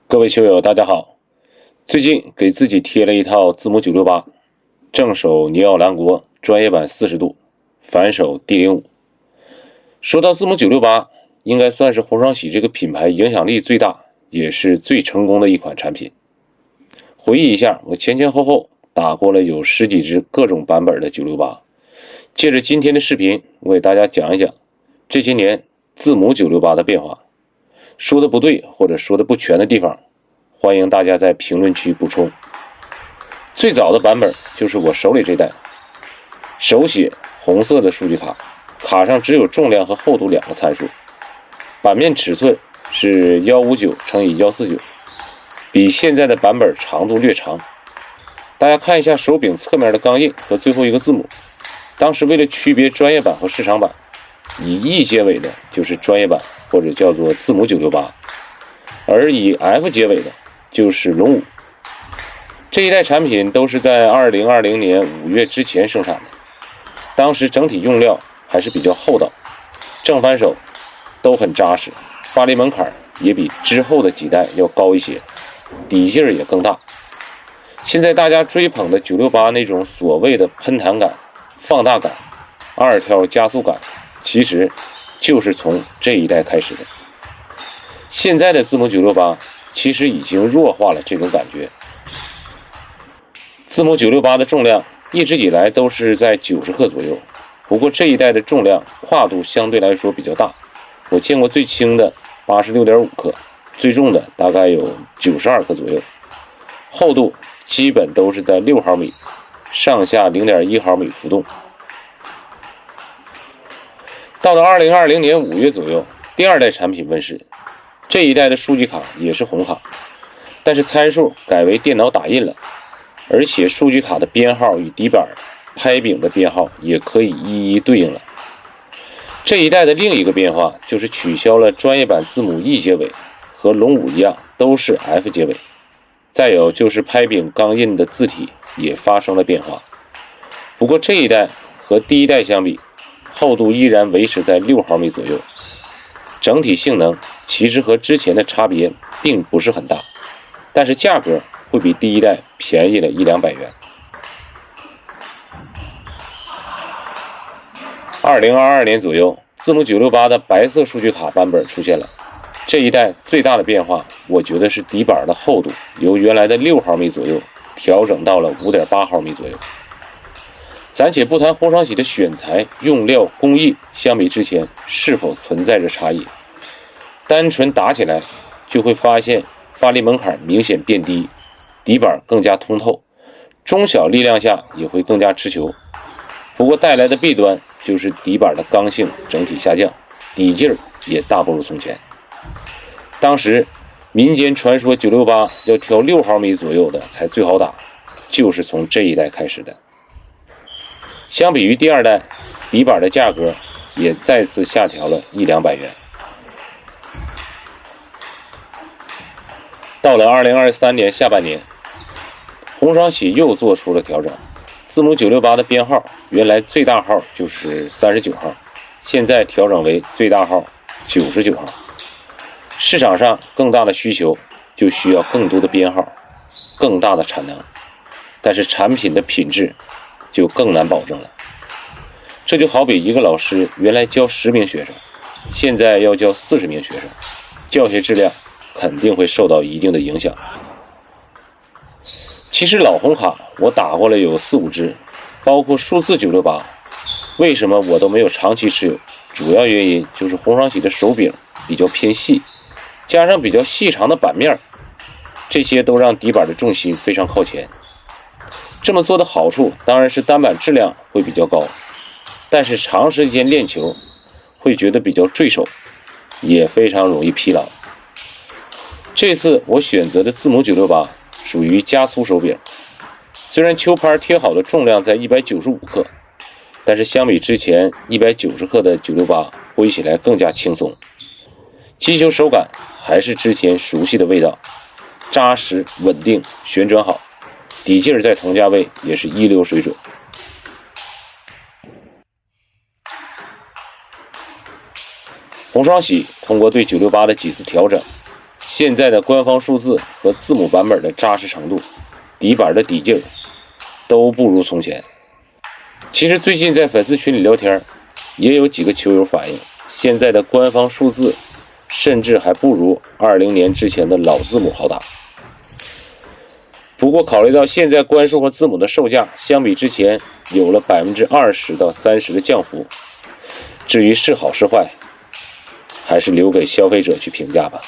各位球友大家好，最近给自己贴了一套字母968，正手尼奥兰国专业版40度，反手 D05。说到字母968，应该算是红双喜这个品牌影响力最大也是最成功的一款产品。回忆一下，我前后打过了有10几支各种版本的968，借着今天的视频，我给大家讲一讲这些年字母968的变化。说的不对或者说的不全的地方，欢迎大家在评论区补充。最早的版本就是我手里这袋，手写红色的数据卡，卡上只有重量和厚度两个参数，版面尺寸是159×149，比现在的版本长度略长。大家看一下手柄侧面的钢印和最后一个字母，当时为了区别专业版和市场版，以 E 结尾的就是专业版或者叫做字母968，而以 F 结尾的就是龙5。这一代产品都是在2020年5月之前生产的，当时整体用料还是比较厚道，正反手都很扎实，发力门槛也比之后的几代要高一些，底劲儿也更大。现在大家追捧的968那种所谓的喷弹感、放大感、二跳加速感，其实就是从这一代开始的。现在的字母968其实已经弱化了这种感觉。字母968的重量一直以来都是在90克左右，不过这一代的重量跨度相对来说比较大，我见过最轻的 86.5 克，最重的大概有92克左右，厚度基本都是在6毫米，上下 0.1 毫米浮动。到了2020年5月左右，第二代产品问世，这一代的数据卡也是红卡，但是参数改为电脑打印了，而且数据卡的编号与底板、拍柄的编号也可以一一对应了。这一代的另一个变化就是取消了专业版字母 E 结尾，和龙5一样都是 F 结尾。再有就是拍柄钢印的字体也发生了变化，不过这一代和第一代相比，厚度依然维持在6毫米左右，整体性能其实和之前的差别并不是很大，但是价格会比第一代便宜了100-200元。2022年左右，字母968的白色数据卡版本出现了。这一代最大的变化，我觉得是底板的厚度由原来的6毫米左右调整到了 5.8 毫米左右。暂且不谈红双喜的选材、用料、工艺相比之前是否存在着差异，单纯打起来就会发现发力门槛明显变低，底板更加通透，中小力量下也会更加持球。不过带来的弊端就是底板的刚性整体下降，底劲儿也大不如从前。当时民间传说968要调6毫米左右的才最好打，就是从这一代开始的。相比于第二代，底板的价格也再次下调了100-200元。到了2023年下半年，红双喜又做出了调整，字母968的编号原来最大号就是39号，现在调整为最大号99号。市场上更大的需求就需要更多的编号，更大的产能，但是产品的品质就更难保证了。这就好比一个老师原来教10名学生，现在要教40名学生，教学质量肯定会受到一定的影响。其实老红卡我打过了有4-5支，包括数字968，为什么我都没有长期持有？主要原因就是红双喜的手柄比较偏细，加上比较细长的板面，这些都让底板的重心非常靠前。这么做的好处当然是单板质量会比较高，但是长时间练球会觉得比较坠手，也非常容易疲劳。这次我选择的字母968属于加粗手柄，虽然球拍贴好的重量在195克，但是相比之前190克的968挥起来更加轻松，击球手感还是之前熟悉的味道，扎实稳定，旋转好，底劲儿在同价位也是一流水准。红双喜通过对968的几次调整，现在的官方数字和字母版本的扎实程度、底板的底劲儿都不如从前。其实最近在粉丝群里聊天，也有几个球友反映，现在的官方数字甚至还不如20年之前的老字母好打。不过考虑到现在官数和字母的售价相比之前有了20%到30%的降幅，至于是好是坏，还是留给消费者去评价吧。